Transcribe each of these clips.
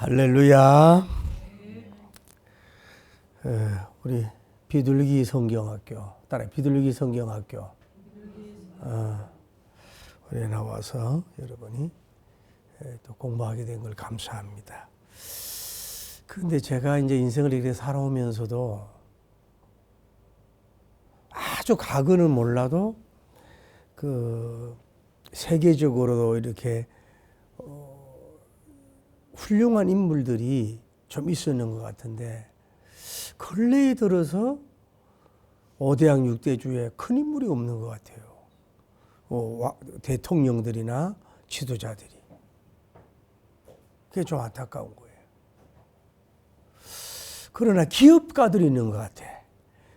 할렐루야. 우리 비둘기 성경학교, 따라 비둘기 성경학교. 우리 나와서 여러분이 또 공부하게 된 걸 감사합니다. 그런데 제가 이제 인생을 이렇게 살아오면서도 아주 과거는 몰라도 그 세계적으로도 이렇게 훌륭한 인물들이 좀 있었는 것 같은데 근래에 들어서 5대양 6대주에 큰 인물이 없는 것 같아요. 대통령들이나 지도자들이. 그게 좀 안타까운 거예요. 그러나 기업가들이 있는 것 같아.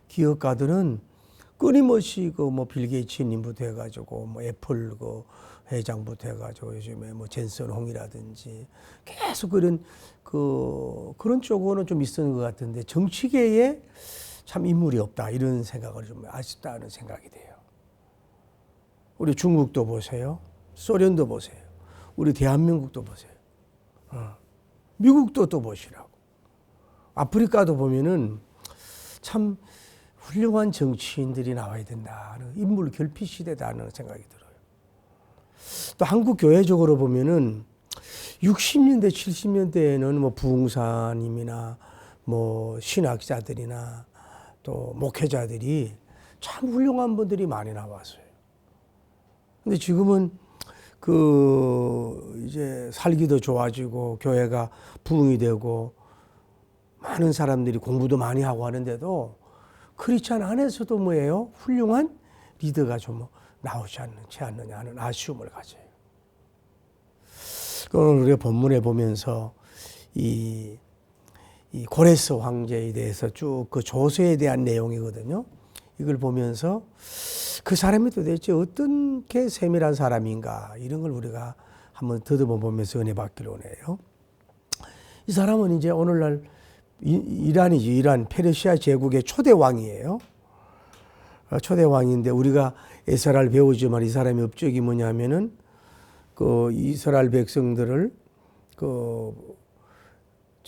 기업가들은 끊임없이 빌 게이츠님부터 해가지고 애플 회장부터 해가지고 요즘에 젠슨 홍이라든지 계속 그런 쪽으로는 좀 있었는 것 같은데 정치계에 참 인물이 없다 이런 생각을 좀 아쉽다는 생각이 돼요. 우리 중국도 보세요. 소련도 보세요. 우리 대한민국도 보세요. 미국도 또 보시라고. 아프리카도 보면은 참 훌륭한 정치인들이 나와야 된다. 인물 결핍 시대다는 생각이 들어요. 또 한국 교회적으로 보면은 60년대, 70년대에는 부흥사님이나 신학자들이나 또 목회자들이 참 훌륭한 분들이 많이 나왔어요. 근데 지금은 이제 살기도 좋아지고 교회가 부흥이 되고 많은 사람들이 공부도 많이 하고 하는데도 크리스찬 안에서도 훌륭한 리더가 좀 나오지 않느냐 하는 아쉬움을 가져요. 오늘 우리가 본문에 보면서 이 고레스 황제에 대해서 쭉 그 조서에 대한 내용이거든요. 이걸 보면서 그 사람이 도대체 어떻게 세밀한 사람인가 이런 걸 우리가 한번 더듬어 보면서 은혜 받기로 원해요. 이 사람은 이제 오늘날 이란이죠. 이란 페르시아 제국의 초대 왕이에요. 초대 왕인데 우리가 에스라를 배우지만 이 사람의 업적이 뭐냐면은 이스라엘 백성들을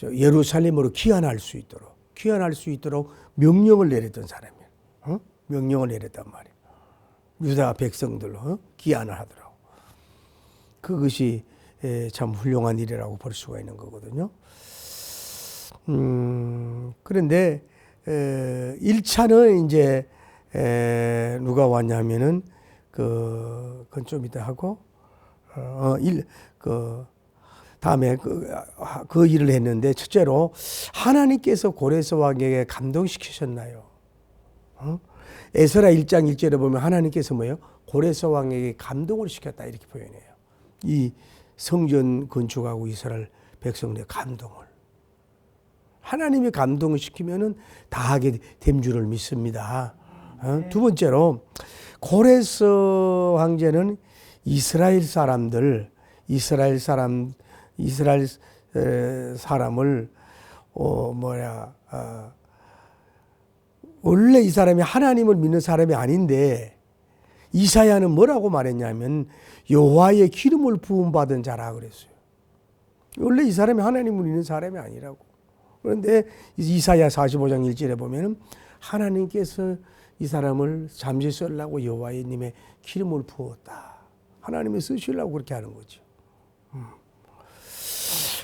예루살렘으로 귀환할 수 있도록 명령을 내렸던 사람이에요. 명령을 내렸단 말이에요. 유다 백성들 귀환을 하더라고. 그것이 참 훌륭한 일이라고 볼 수가 있는 거거든요. 그런데 1차는 이제 누가 왔냐면은 그건 좀 이따 하고 다음에 그 일을 했는데 첫째로 하나님께서 고레스 왕에게 감동시키셨나요? 에스라 1장 1절에 보면 하나님께서 고레스 왕에게 감동을 시켰다 이렇게 표현해요. 이 성전 건축하고 이스라엘 백성들의 감동을. 하나님이 감동을 시키면은 다 하게 된 줄을 믿습니다. 두 번째로 고레스 황제는 이스라엘 사람을 원래 이 사람이 하나님을 믿는 사람이 아닌데 이사야는 뭐라고 말했냐면 여호와의 기름을 부음 받은 자라 그랬어요. 원래 이 사람이 하나님을 믿는 사람이 아니라고. 그런데 이사야 45장 1절에 보면은 하나님께서 이 사람을 잠시 쓰려고 여호와의 님의 기름을 부었다. 하나님이 쓰시려고 그렇게 하는 거죠.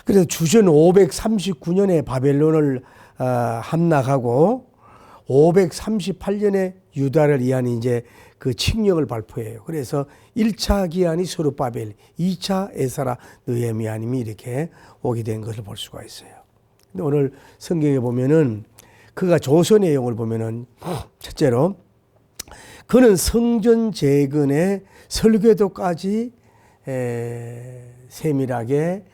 그래서 주전 539년에 바벨론을 함락하고 538년에 유다를 위한 이제 그 칙령을 발표해요. 그래서 1차 기한이 스룹바벨, 2차 에스라 느헤미야님이 이렇게 오게 된 것을 볼 수가 있어요. 근데 오늘 성경에 보면은 그가 조서 내용을 보면은 첫째로 그는 성전 재건의 설계도까지 세밀하게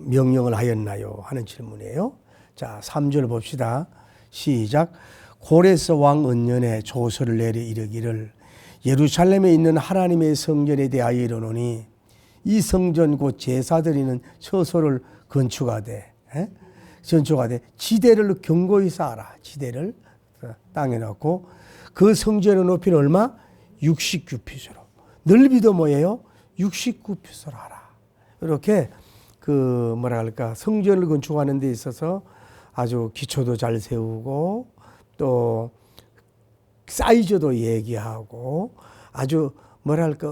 명령을 하였나요? 하는 질문이에요. 자, 3절 봅시다. 시작. 고레스 왕 은년에 조서를 내려 이르기를 예루살렘에 있는 하나님의 성전에 대하여 이르노니 이 성전 곧 제사 드리는 처소를 건축하되 지대를 견고히 쌓아라. 지대를 땅에 넣고 그 성전의 높이는 얼마? 69핏으로. 넓이도 뭐예요? 69핏으로 하라. 이렇게 그 뭐라 할까 성전을 건축하는 데 있어서 아주 기초도 잘 세우고 또 사이즈도 얘기하고 아주 뭐랄까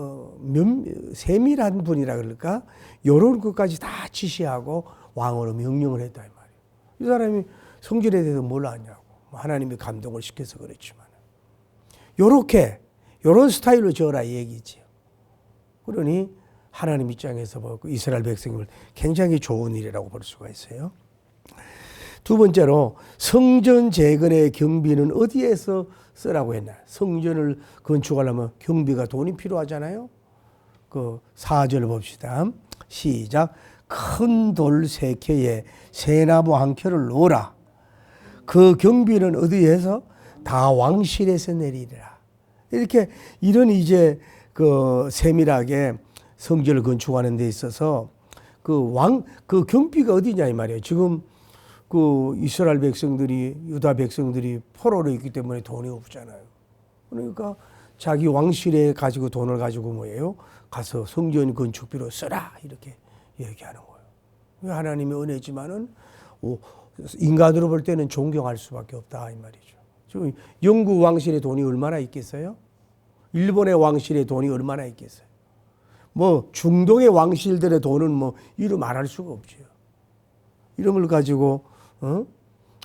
세밀한 분이라 그럴까 이런 것까지 다 지시하고 왕으로 명령을 했다 이 말이에요. 이 사람이 성전에 대해서 뭘 아냐고 하나님이 감동을 시켜서 그렇지만 요런 스타일로 지어라 이 얘기지요. 그러니 하나님 입장에서 보고 이스라엘 백성을 굉장히 좋은 일이라고 볼 수가 있어요. 두 번째로 성전 재건의 경비는 어디에서 쓰라고 했나? 성전을 건축하려면 경비가 돈이 필요하잖아요. 그 4절 봅시다. 시작. 큰 돌 3켜에 새나무 1켜를 놓으라. 그 경비는 어디에서? 다 왕실에서 내리리라. 이렇게 이런 이제 그 세밀하게 성전을 건축하는 데 있어서 그 경비가 어디냐 이 말이에요. 지금 그 이스라엘 백성들이 유다 백성들이 포로로 있기 때문에 돈이 없잖아요. 그러니까 자기 왕실에 가지고 돈을 가지고 뭐예요? 가서 성전 건축비로 써라 이렇게 얘기하는 거예요. 하나님의 은혜지만은 인간으로 볼 때는 존경할 수밖에 없다 이 말이죠. 지금 영국 왕실에 돈이 얼마나 있겠어요? 일본의 왕실에 돈이 얼마나 있겠어요? 뭐 중동의 왕실들의 돈은 뭐 이루 말할 수가 없죠. 이름을 가지고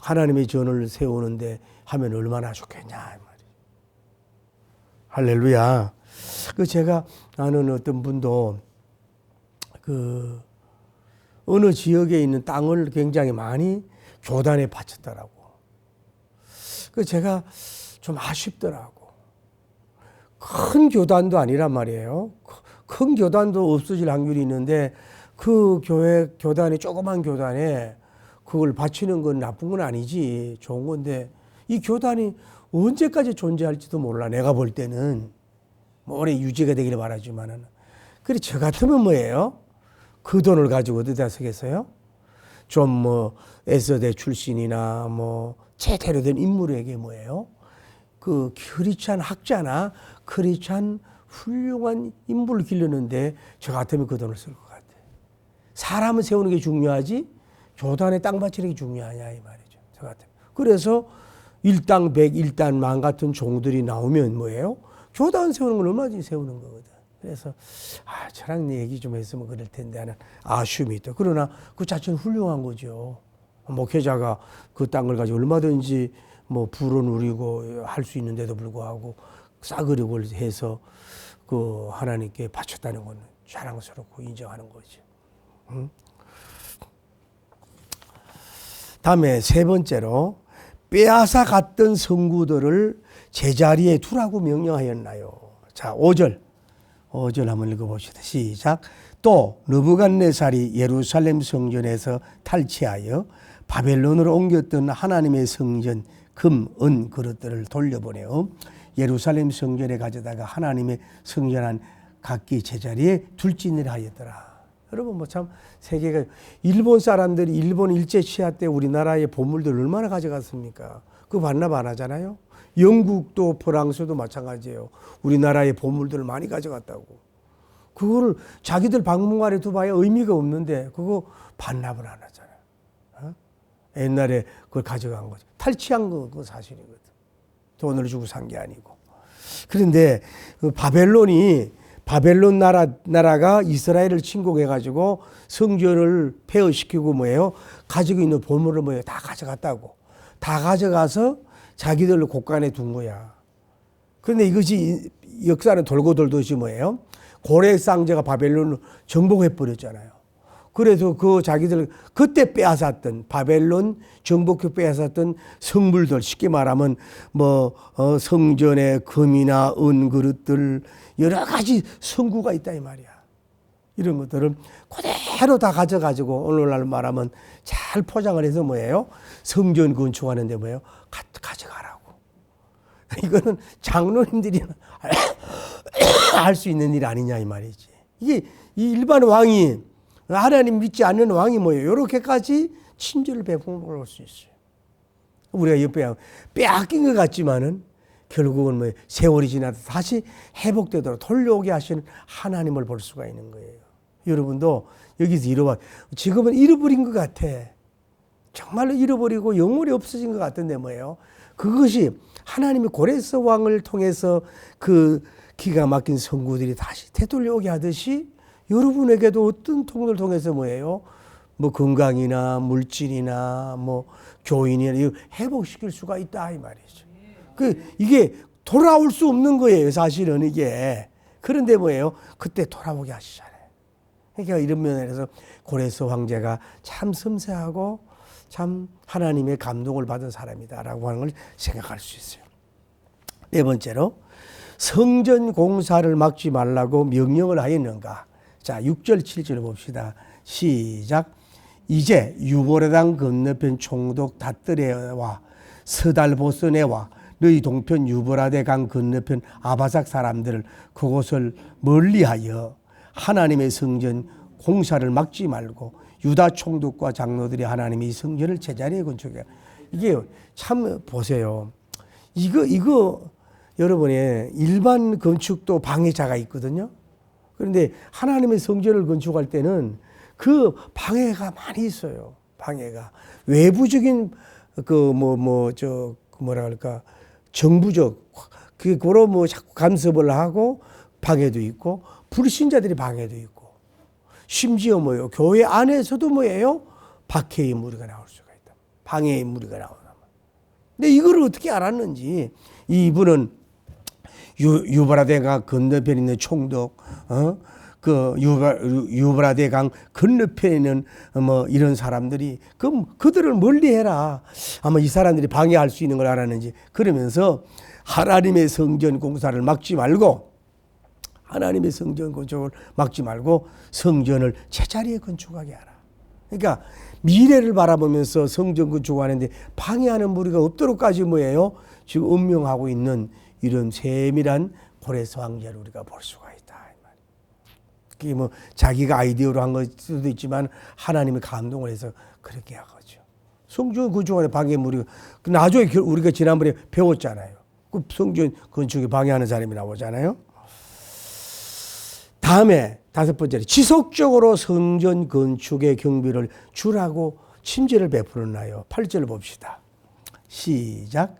하나님의 전을 세우는데 하면 얼마나 좋겠냐 이 말이에요. 할렐루야. 그 제가 아는 어떤 분도 그 어느 지역에 있는 땅을 굉장히 많이 교단에 바쳤더라고. 그 제가 좀 아쉽더라고. 큰 교단도 아니란 말이에요. 큰 교단도 없어질 확률이 있는데 그 교단이 조그만 교단에 그걸 바치는 건 나쁜 건 아니지. 좋은 건데 이 교단이 언제까지 존재할지도 몰라. 내가 볼 때는 뭐 오래 유지가 되기를 바라지만은. 그래 저 같으면 뭐예요? 그 돈을 가지고 어디다 쓰겠어요? 좀 뭐 에스더 출신이나 뭐 제대로 된 인물에게 뭐예요? 그 크리스찬 학자나 크리스찬 훌륭한 인물을 기르는데 저 같으면 그 돈을 쓸 것 같아. 사람을 세우는 게 중요하지 교단에 땅 바치는 게 중요하냐 이 말이죠. 저 같으면. 그래서 일당 백, 일당 만 같은 종들이 나오면 뭐예요? 교단 세우는 걸 얼마든지 세우는 거거든. 그래서 저랑 얘기 좀 했으면 그럴 텐데 하는 아쉬움이 있다. 그러나 그 자체는 훌륭한 거죠. 목회자가 그 땅을 가지고 얼마든지 뭐 부를 누리고 할 수 있는데도 불구하고 싸그리고 해서 그 하나님께 바쳤다는 건 자랑스럽고 인정하는 거죠. 다음에 세 번째로 빼앗아 갔던 성구들을 제자리에 두라고 명령하였나요? 자, 5절 한번 읽어봅시다. 시작. 또 느부갓네살이 예루살렘 성전에서 탈취하여 바벨론으로 옮겼던 하나님의 성전 금, 은 그릇들을 돌려보내어 예루살렘 성전에 가져다가 하나님의 성전한 각기 제자리에 둘짓을 하였더라. 여러분 뭐 참 세계가 일본 사람들이 일본 일제 치하 때 우리나라의 보물들 얼마나 가져갔습니까? 그거 반납 안 하잖아요. 영국도 프랑스도 마찬가지예요. 우리나라의 보물들을 많이 가져갔다고. 그거를 자기들 박물관에 두봐야 의미가 없는데 그거 반납을 안 하잖아요. 옛날에 그걸 가져간 거죠. 탈취한 거 그거 사실이거든. 돈을 주고 산 게 아니고. 그런데 그 바벨론 나라가 이스라엘을 침공해가지고 성전을 폐허시키고 뭐예요? 가지고 있는 보물을 뭐예요? 다 가져갔다고. 다 가져가서 자기들 곳간에 둔 거야. 그런데 이것이 역사는 돌고 돌듯이 뭐예요? 고레 쌍제가 바벨론을 정복해버렸잖아요. 그래서 그 자기들 그때 빼앗았던 바벨론 정복해 빼앗았던 성물들 쉽게 말하면 뭐 성전의 금이나 은 그릇들 여러 가지 성구가 있다 이 말이야. 이런 것들을 그대로 다 가져가지고 오늘날 말하면 잘 포장을 해서 뭐예요? 성전 건축하는데 뭐예요? 가져가라고. 이거는 장로님들이 할 수 있는 일 아니냐 이 말이지. 이게 이 일반 왕이 하나님 믿지 않는 왕이 뭐예요? 이렇게까지 친절을 베풀어 올 수 있어요. 우리가 옆에 빼앗긴 것 같지만은 결국은 뭐 세월이 지나도 다시 회복되도록 돌려오게 하시는 하나님을 볼 수가 있는 거예요. 여러분도 여기서 잃어봐. 지금은 잃어버린 것 같아. 정말로 잃어버리고 영원히 없어진 것 같은데 뭐예요? 그것이 하나님이 고레스 왕을 통해서 그 기가 막힌 성구들이 다시 되돌려오게 하듯이 여러분에게도 어떤 통로를 통해서 뭐예요? 뭐 건강이나 물질이나 뭐 교인이나 이거 회복시킬 수가 있다 이 말이죠. 이게 돌아올 수 없는 거예요, 사실은 이게. 그런데 뭐예요? 그때 돌아오게 하시잖아요. 그러니까 이런 면에서 고레스 황제가 참 섬세하고 참 하나님의 감동을 받은 사람이다라고 하는 걸 생각할 수 있어요. 네 번째로 성전 공사를 막지 말라고 명령을 하였는가? 자, 6절 7절 봅시다. 시작. 이제 유보라당 건너편 총독 다뜨레와 스달보스네와 너희 동편 유보라데 강 건너편 아바삭 사람들을 그곳을 멀리하여 하나님의 성전 공사를 막지 말고 유다 총독과 장로들이 하나님의 성전을 제자리에 건축해. 이게 참 보세요. 이거 여러분의 일반 건축도 방해자가 있거든요. 그런데 하나님의 성전을 건축할 때는 그 방해가 많이 있어요. 방해가 외부적인 뭐라 할까 정부적 그런 뭐 자꾸 간섭을 하고 방해도 있고 불신자들이 방해도 있고 심지어 뭐요 교회 안에서도 뭐예요 박해의 무리가 나올 수가 있다. 방해의 무리가 나오나. 근데 이걸 어떻게 알았는지 이분은 유브라데 강 건너편에 있는 총독, 그 유브라데 강 건너편에 있는 뭐 이런 사람들이 그들을 멀리해라. 아마 이 사람들이 방해할 수 있는 걸 알았는지 그러면서 하나님의 성전 공사를 막지 말고 하나님의 성전 건축을 막지 말고 성전을 제자리에 건축하게 하라. 그러니까 미래를 바라보면서 성전 건축하는데 방해하는 무리가 없도록까지 뭐예요? 지금 운명하고 있는 이런 세밀한 고레스 황제를 우리가 볼 수가 있다. 그게 뭐 자기가 아이디어로 한 걸 수도 있지만 하나님의 감동을 해서 그렇게 한 거죠. 성전 건축하는 방해 무리가 나중에 우리가 지난번에 배웠잖아요. 그 성전 건축에 방해하는 사람이 나오잖아요. 다음에 다섯 번째로 지속적으로 성전 건축의 경비를 주라고 침제를 베풀었나요? 8절 봅시다. 시작.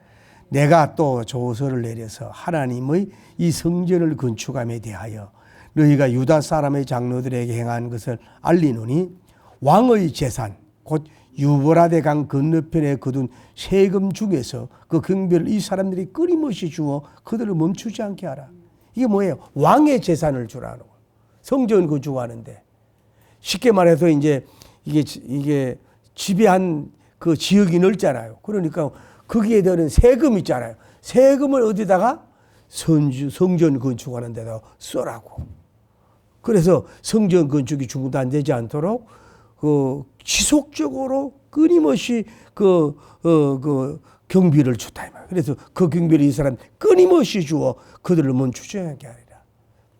내가 또 조서를 내려서 하나님의 이 성전을 건축함에 대하여 너희가 유다 사람의 장로들에게 행한 것을 알리노니 왕의 재산 곧 유브라데 강 건너편에 거둔 세금 중에서 그 경비를 이 사람들이 끊임없이 주어 그들을 멈추지 않게 하라. 이게 뭐예요? 왕의 재산을 주라는 거예요. 성전 건축하는데 쉽게 말해서 이제 이게 지배한 그 지역이 넓잖아요. 그러니까 거기에 드는 세금 있잖아요. 세금을 어디다가 성전 건축하는 데다 써라고. 그래서 성전 건축이 중단되지 않도록 지속적으로 끊임없이 경비를 줬다 이 말이에요. 그래서 그 경비를 이 사람 끊임없이 주어 그들을 멈추지 않게 하리라.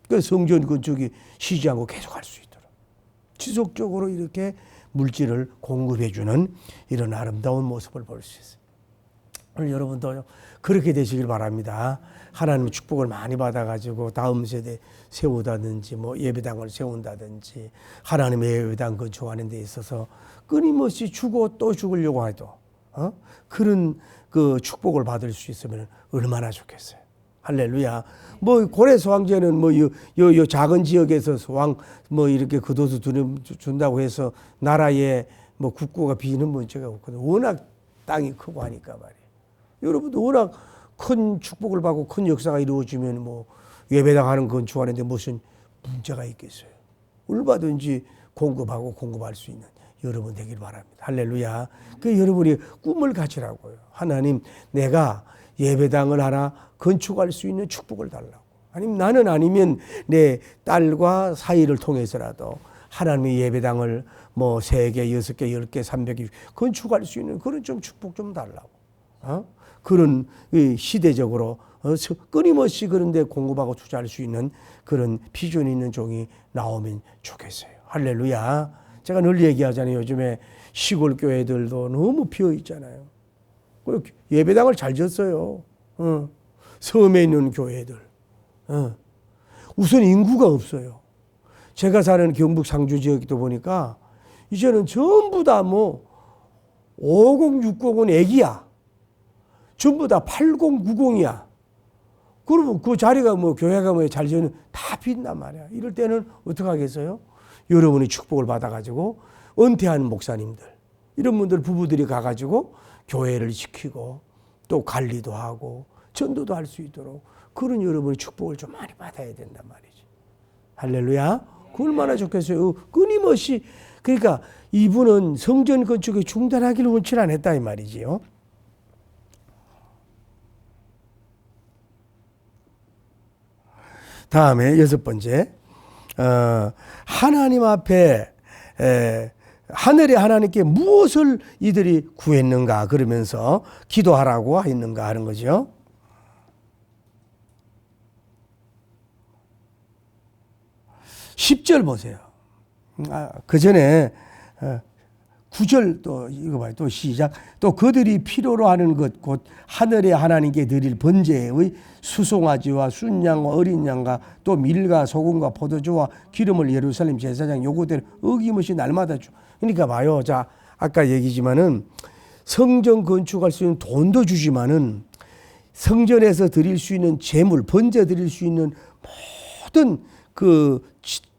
그 성전 건축이 쉬지 않고 계속할 수 있도록 지속적으로 이렇게 물질을 공급해주는 이런 아름다운 모습을 볼 수 있어요. 오늘 여러분도 그렇게 되시길 바랍니다. 하나님의 축복을 많이 받아가지고 다음 세대 세우다든지 뭐 예배당을 세운다든지 하나님의 예배당 건축하는 데 있어서 끊임없이 주고 또 죽으려고 해도 그런 그 축복을 받을 수 있으면 얼마나 좋겠어요. 할렐루야. 뭐 고레스 황제는 뭐 요 작은 지역에서 왕 뭐 이렇게 겉옷을 준다고 해서 나라에 뭐 국고가 비는 문제가 없거든. 워낙 땅이 크고 하니까 말이에요. 여러분도 워낙 큰 축복을 받고 큰 역사가 이루어지면 뭐 예배당하는 건축하는데 무슨 문제가 있겠어요. 얼마든지 공급할 수 있는 여러분 되길 바랍니다. 할렐루야. 그 여러분이 꿈을 가지라고요. 하나님, 내가 예배당을 하나 건축할 수 있는 축복을 달라고. 아니면 나는 아니면 내 딸과 사이를 통해서라도 하나님의 예배당을 뭐 3개, 6개, 10개, 300개 건축할 수 있는 그런 좀 축복 좀 달라고. 그런 시대적으로 끊임없이 그런데 공급하고 투자할 수 있는 그런 비전 있는 종이 나오면 좋겠어요. 할렐루야. 제가 늘 얘기하잖아요. 요즘에 시골 교회들도 너무 비어 있잖아요. 예배당을 잘 졌어요. 섬에 있는 교회들. 우선 인구가 없어요. 제가 사는 경북 상주 지역도 보니까 이제는 전부 다 뭐 5060은 애기야. 전부 다 8090이야. 그러면 그 자리가 뭐 교회가 뭐 잘 지으면 다 빈단 말이야. 이럴 때는 어떻게 하겠어요? 여러분이 축복을 받아가지고 은퇴하는 목사님들, 이런 분들 부부들이 가가지고 교회를 지키고 또 관리도 하고 전도도 할 수 있도록 그런 여러분의 축복을 좀 많이 받아야 된단 말이죠. 할렐루야. 그 얼마나 좋겠어요. 끊임없이. 그러니까 이분은 성전 건축에 중단하기를 원치 않았다 이 말이지요. 다음에 여섯 번째, 하나님 앞에 하늘의 하나님께 무엇을 이들이 구했는가 그러면서 기도하라고 했는가 하는 거죠. 10절 보세요. 그 전에 9절 또 이거 봐요. 또 시작. 또 그들이 필요로 하는 것 곧 하늘의 하나님께 드릴 번제의 수송아지와 순양과 어린 양과 또 밀과 소금과 포도주와 기름을 예루살렘 제사장 요구대로 어김없이 날마다 주. 그러니까 봐요. 자, 아까 얘기지만은 성전 건축할 수 있는 돈도 주지만은 성전에서 드릴 수 있는 제물, 번제 드릴 수 있는 모든 그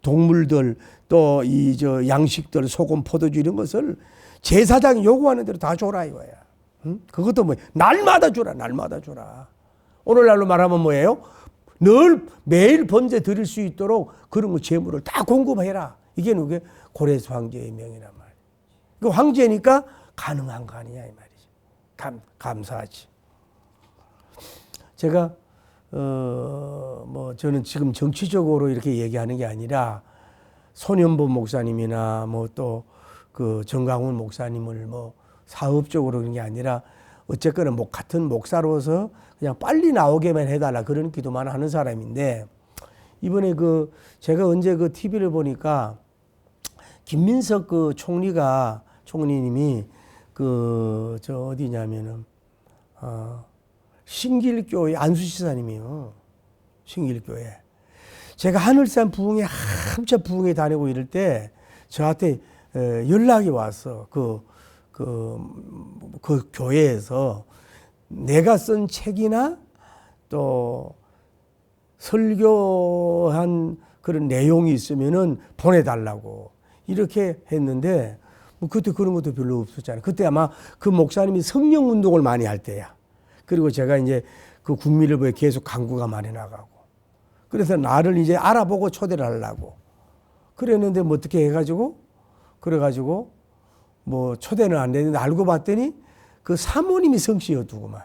동물들 또 이 저 양식들, 소금, 포도주 이런 것을 제사장이 요구하는 대로 다 줘라 이거야. 응? 그것도 뭐 날마다 주라, 날마다 주라. 오늘날로 말하면 뭐예요? 늘 매일 번제 드릴 수 있도록 그런 거 제물을 다 공급해라. 이게 누구게? 고레스 황제의 명이란 말이야. 그 황제니까 가능한 거 아니냐 이 말이죠. 감사하지. 제가 뭐 저는 지금 정치적으로 이렇게 얘기하는 게 아니라 손현보 목사님이나 뭐 또 그 정강훈 목사님을 뭐 사업적으로 그런 게 아니라 어쨌거나 뭐 같은 목사로서 그냥 빨리 나오게만 해달라 그런 기도만 하는 사람인데 이번에 그 제가 언제 그 TV를 보니까 김민석 그 총리님이 그 저 어디냐면은 신길교회 안수시사님이요. 신길교회. 제가 하늘산 부흥회 한참 부흥회 다니고 이럴 때 저한테 연락이 왔어. 그 교회에서 내가 쓴 책이나 또 설교한 그런 내용이 있으면은 보내달라고 이렇게 했는데 뭐 그때 그런 것도 별로 없었잖아요. 그때 아마 그 목사님이 성령 운동을 많이 할 때야. 그리고 제가 이제 그 국민일보에 계속 광고가 많이 나가고 그래서 나를 이제 알아보고 초대를 하려고 그랬는데 뭐 어떻게 해가지고 그래가지고 뭐 초대는 안 됐는데 알고 봤더니 그 사모님이 성씨였더구만.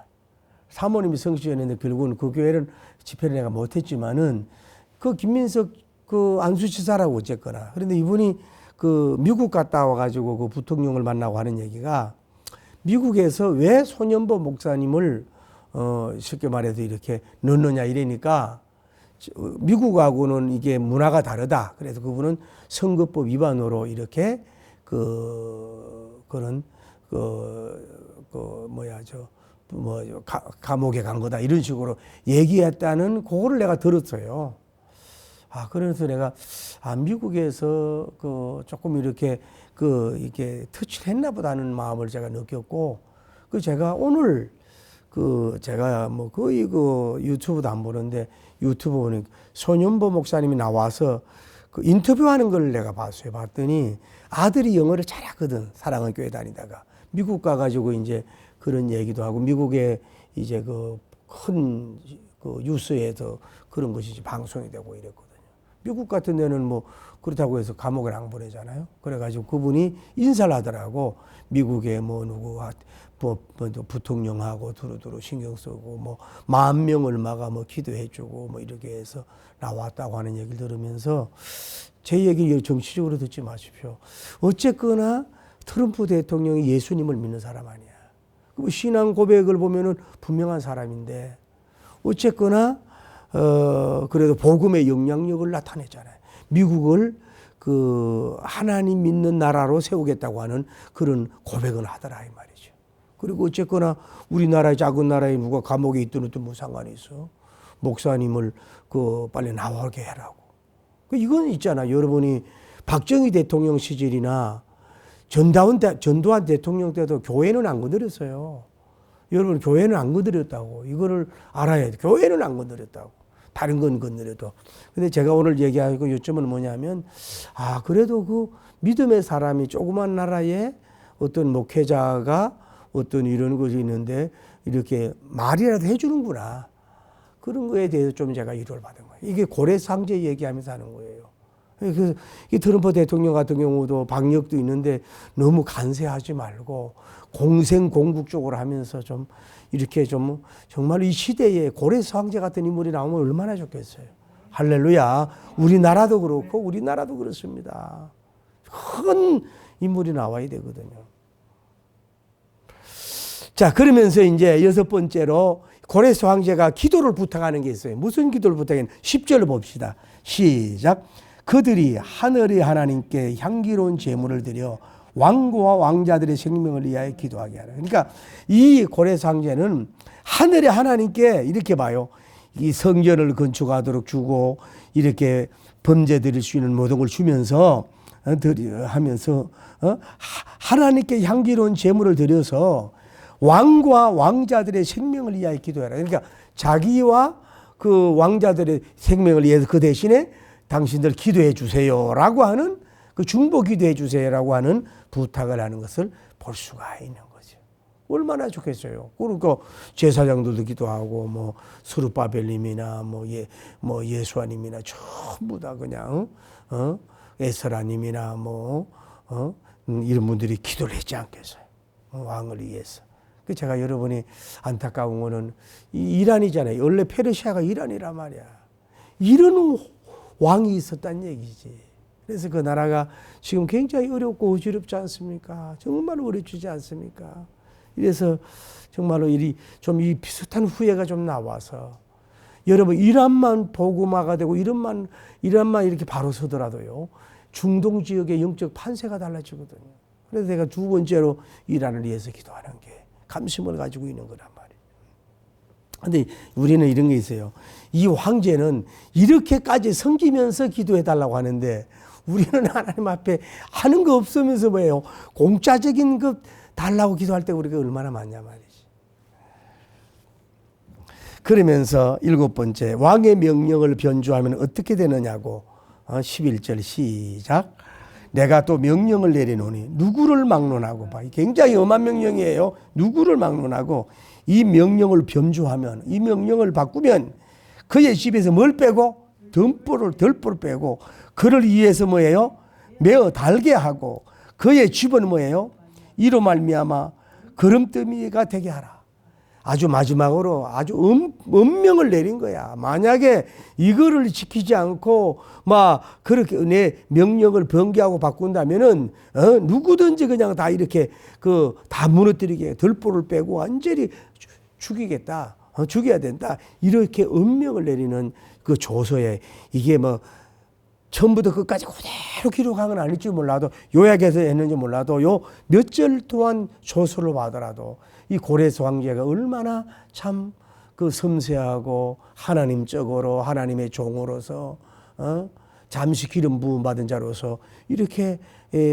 사모님이 성씨였는데 결국은 그 교회는 집회를 내가 못했지만은 그 김민석 그 안수지사라고 어쨌거나 그런데 이분이 그 미국 갔다 와가지고 그 부통령을 만나고 하는 얘기가 미국에서 왜 손현보 목사님을 쉽게 말해서 이렇게 넣느냐 이러니까 미국하고는 이게 문화가 다르다. 그래서 그분은 선거법 위반으로 이렇게 그런 감옥에 간 거다 이런 식으로 얘기했다는 그거를 내가 들었어요. 그래서 내가 미국에서 조금 이렇게 이게 터치를 했나 보다는 마음을 제가 느꼈고 제가 오늘 제가 뭐 거의 유튜브도 안 보는데 유튜브 보니 손현보 목사님이 나와서 인터뷰하는 걸 내가 봤어요. 봤더니 아들이 영어를 잘하거든. 사랑의 교회 다니다가 미국 가가지고 이제 그런 얘기도 하고 미국에 이제 큰 뉴스에서 그런 것이 방송이 되고 이랬거든요. 미국 같은 데는 뭐 그렇다고 해서 감옥을 안 보내잖아요. 그래가지고 그분이 인사를 하더라고. 미국에 뭐 누구와 부통령하고 두루두루 신경 쓰고 뭐 10,000명 얼마가 뭐 기도해주고 뭐 이렇게 해서 나왔다고 하는 얘기를 들으면서 제 얘기 정치적으로 듣지 마십시오. 어쨌거나 트럼프 대통령이 예수님을 믿는 사람 아니야. 신앙 고백을 보면은 분명한 사람인데 어쨌거나 그래도 복음의 영향력을 나타내잖아요. 미국을 하나님 믿는 나라로 세우겠다고 하는 그런 고백을 하더라 이 말이죠. 그리고 어쨌거나 우리나라 작은 나라에 누가 감옥에 있든 어떤 뭐 상관이 있어. 목사님을 빨리 나오게 해라고. 이건 있잖아. 여러분이 박정희 대통령 시절이나 전두환 대통령 때도 교회는 안 건드렸어요. 여러분, 교회는 안 건드렸다고. 이거를 알아야 돼. 교회는 안 건드렸다고. 다른 건 건드려도. 근데 제가 오늘 얘기하고 요점은 뭐냐면, 그래도 그 믿음의 사람이 조그만 나라에 어떤 목회자가 어떤 이런 것이 있는데 이렇게 말이라도 해주는구나. 그런 거에 대해서 좀 제가 위로를 받은 거예요. 이게 고래상제 얘기하면서 하는 거예요. 그래서 이 트럼프 대통령 같은 경우도 방역도 있는데 너무 간세하지 말고 공생공국적으로 하면서 좀 이렇게 좀 정말 이 시대에 고래상제 같은 인물이 나오면 얼마나 좋겠어요. 할렐루야. 우리나라도 그렇고 우리나라도 그렇습니다. 큰 인물이 나와야 되거든요. 자, 그러면서 이제 6번째로 고레스 황제가 기도를 부탁하는 게 있어요. 무슨 기도를 부탁했냐? 10절을 봅시다. 시작. 그들이 하늘의 하나님께 향기로운 제물을 드려 왕과 왕자들의 생명을 위하여 기도하게 하라. 그러니까 이 고레스 황제는 하늘의 하나님께 이렇게 봐요. 이 성전을 건축하도록 주고 이렇게 범죄 드릴 수 있는 모든 걸 주면서 하면서 하나님께 향기로운 제물을 드려서 왕과 왕자들의 생명을 위하여 기도해라. 그러니까 자기와 그 왕자들의 생명을 위해서 그 대신에 당신들 기도해 주세요라고 하는 그 중보 기도해 주세요라고 하는 부탁을 하는 것을 볼 수가 있는 거죠. 얼마나 좋겠어요. 그러니까 제사장들도 기도하고 뭐 스룹바벨님이나 예수아님이나 전부 다 그냥 에스라님이나 이런 분들이 기도를 했지 않겠어요. 왕을 위해서. 제가 여러분이 안타까운 거는 이란이잖아요. 원래 페르시아가 이란이란 말이야. 이런 왕이 있었단 얘기지. 그래서 그 나라가 지금 굉장히 어렵고 어지럽지 않습니까? 정말 어렵지 않습니까? 이래서 정말로 이 비슷한 후회가 좀 나와서 여러분 이란만 복음화가 되고 이란만 이렇게 바로 서더라도요. 중동 지역의 영적 판세가 달라지거든요. 그래서 내가 두 번째로 이란을 위해서 기도하는 게 감심을 가지고 있는 거란 말이에요. 그런데 우리는 이런 게 있어요. 이 황제는 이렇게까지 섬기면서 기도해달라고 하는데 우리는 하나님 앞에 하는 거 없으면서 뭐예요? 공짜적인 것 달라고 기도할 때 우리가 얼마나 많냐 말이지. 그러면서 7번째 왕의 명령을 변조하면 어떻게 되느냐고 11절 시작. 내가 또 명령을 내리노니 누구를 막론하고 봐. 굉장히 엄한 명령이에요. 누구를 막론하고 이 명령을 변조하면 이 명령을 바꾸면 그의 집에서 뭘 빼고 덜보를 빼고 그를 위해서 뭐예요? 매어 달게 하고 그의 집은 뭐예요? 이로 말미암아 거름더미가 되게 하라. 아주 마지막으로 아주 엄명을 내린 거야. 만약에 이거를 지키지 않고 그렇게 내 명령을 번개하고 바꾼다면은 누구든지 그냥 다 이렇게 다 무너뜨리게 덜보를 빼고 완전히 죽이겠다. 죽여야 된다. 이렇게 엄명을 내리는 그 조서에 이게 처음부터 끝까지 그대로 기록한 건 아닐지 몰라도 요약해서 했는지 몰라도 요 몇 절 동안 조서를 받더라도 이 고레스 황제가 얼마나 참 그 섬세하고 하나님적으로 하나님의 종으로서 잠시 기름 부음 받은 자로서 이렇게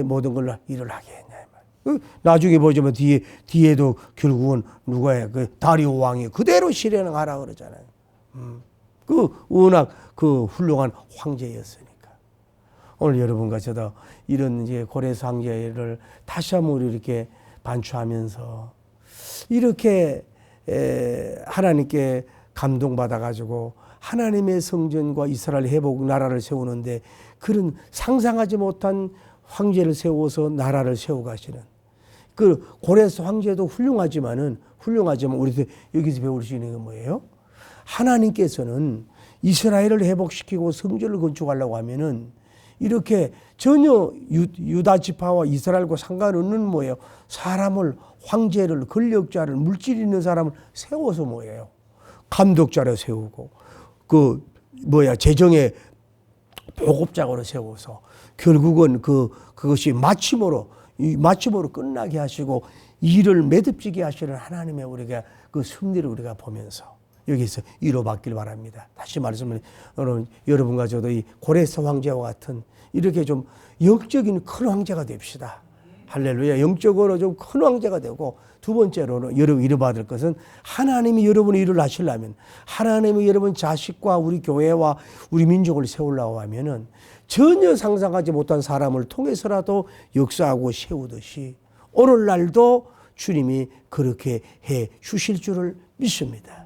모든 일을 하게 했냐. 나중에 보자면 뒤에도 결국은 누가야 그 다리오 왕이 그대로 실행하라 그러잖아요. 워낙 훌륭한 황제였으니까. 오늘 여러분과 저도 이런 이제 고레스 황제를 다시 한번 이렇게 반추하면서 이렇게 하나님께 감동받아 가지고 하나님의 성전과 이스라엘 회복 나라를 세우는데 그런 상상하지 못한 황제를 세워서 나라를 세워 가시는 그 고레스 황제도 훌륭하지만 우리 여기서 배울 수 있는 건 뭐예요? 하나님께서는 이스라엘을 회복시키고 성전을 건축하려고 하면은 이렇게 전혀 유다 지파와 이스라엘과 상관없는 뭐예요? 사람을 황제를 권력자를 물질 있는 사람을 세워서 뭐예요? 감독자로 세우고 재정의 보급자로 세워서 결국은 그것이 마침으로 끝나게 하시고 일을 매듭지게 하시는 하나님의 우리가 그 승리를 우리가 보면서 여기서 위로받길 바랍니다. 다시 말씀을 여러분과 저도 이 고레스 황제와 같은 이렇게 좀 영적인 큰 황제가 됩시다. 할렐루야. 영적으로 좀 큰 황제가 되고, 두 번째로는 여러분 위로받을 것은 하나님이 여러분의 일을 하시려면, 하나님이 여러분 자식과 우리 교회와 우리 민족을 세우려고 하면은 전혀 상상하지 못한 사람을 통해서라도 역사하고 세우듯이 오늘날도 주님이 그렇게 해 주실 줄을 믿습니다.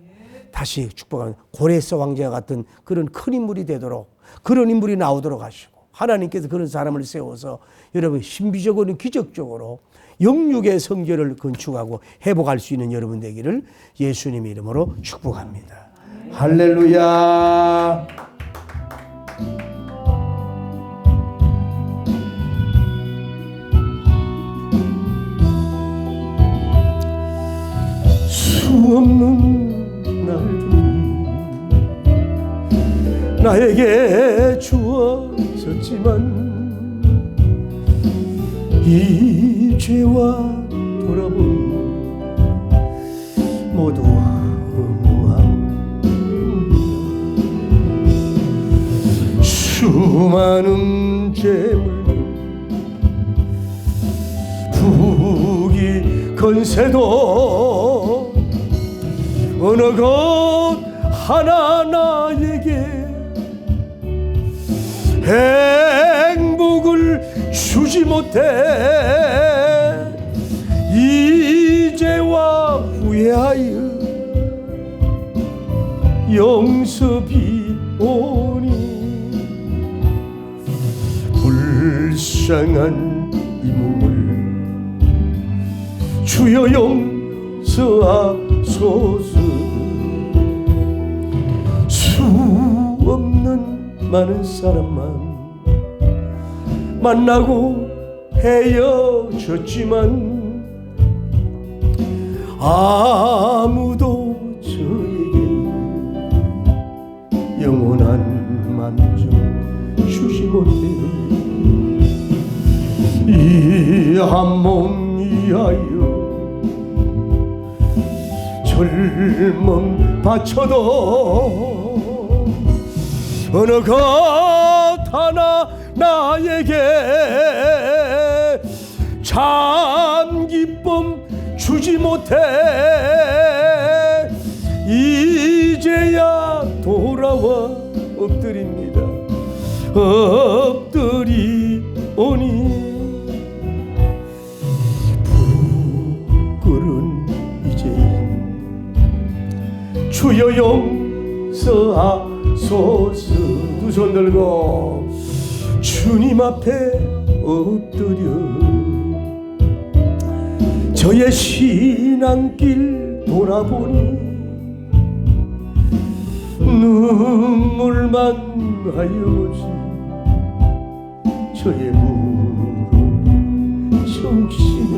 다시 축복하는 고레스 왕제와 같은 그런 큰 인물이 되도록, 그런 인물이 나오도록 하시고, 하나님께서 그런 사람을 세워서 여러분 신비적으로 기적적으로 영육의 성결을 건축하고 회복할 수 있는 여러분 되기를 예수님의 이름으로 축복합니다. 할렐루야. 수없는 날들이 나에게 주어졌지만 이 죄와 돌아보니 모두 허무함. 수많은 죄물들 부귀 건세도 어느 것 하나 나에게 행복을 주지 못해 이제와 후회하여 용서비 오니 불쌍한 이 몸을 주여 용서하소서. 수없는 많은 사람만 만나고 헤어졌지만 아무도 저에게 영원한 만족 주지 못해 이 한 몸 위하여 젊음 바쳐도 어느 것 하나 나에게 참 기쁨 주지 못해 이제야 돌아와 엎드립니다. 엎드리오니 부끄러운 이제 주여 용서하소서. 두 손 들고 주님 앞에 엎드려 저의 신앙길 돌아보니 눈물만 하여지 저의 무릎 적시네.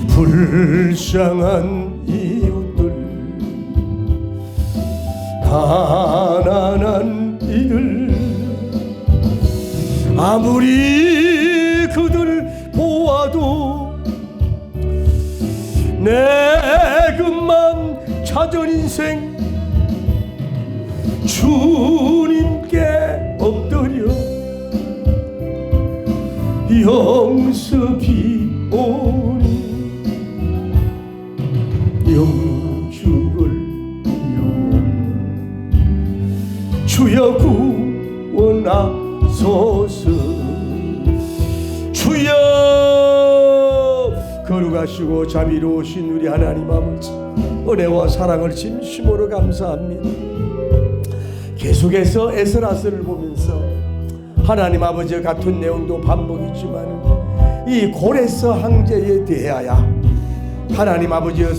불쌍한 이웃들 가난한 이들 아무리 그들 보아도 내 그만 찾은 인생 주님께 엎드려 영습이 오니 영죽을 영원 주여 구원하소서. 주여 거룩하시고 자비로우신 우리 하나님 아버지, 은혜와 사랑을 진심으로 감사합니다. 계속해서 에스라서를 보면서 하나님 아버지 같은 내용도 반복이지만 이 고레스 황제에 대하여 하나님 아버지의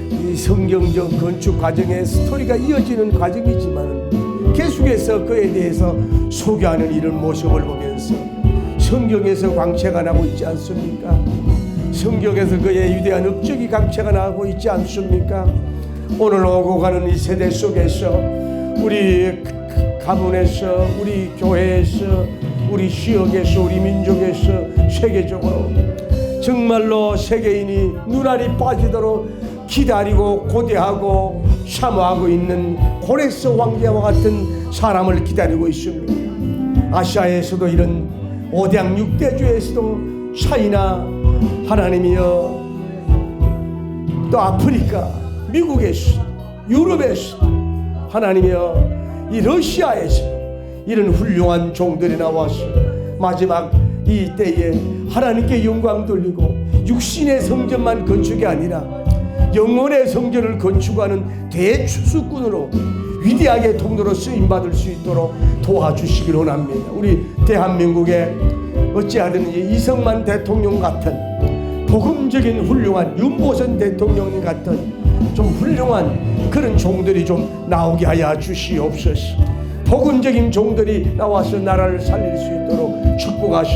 이 성경적 건축 과정의 스토리가 이어지는 과정이지만 계속해서 그에 대해서 소개하는 이런 모습을 보면서 성경에서 광채가 나고 있지 않습니까? 성경에서 그의 위대한 업적이 광채가 나고 있지 않습니까? 오늘 오고 가는 이 세대 속에서 우리 가문에서, 우리 교회에서, 우리 지역에서, 우리 민족에서, 세계적으로 정말로 세계인이 눈알이 빠지도록 기다리고 고대하고 사모하고 있는 고레스 황제와 같은 사람을 기다리고 있습니다. 아시아에서도 이런 5대양 6대주에서도 차이나 하나님이여 또 아프리카, 미국에서, 유럽에서 하나님이여 이 러시아에서 이런 훌륭한 종들이 나와서 마지막 이 때에 하나님께 영광 돌리고 육신의 성전만 건축이 아니라 영혼의 성전을 건축하는 대추수꾼으로 위대하게 통로로 쓰임받을 수 있도록 도와주시길 원합니다. 우리 대한민국에 어찌하든지 이승만 대통령 같은 복음적인 훌륭한 윤보선 대통령 같은 좀 훌륭한 그런 종들이 좀 나오게 하여 주시옵소서. 복음적인 종들이 나와서 나라를 살릴 수 있도록 축복하시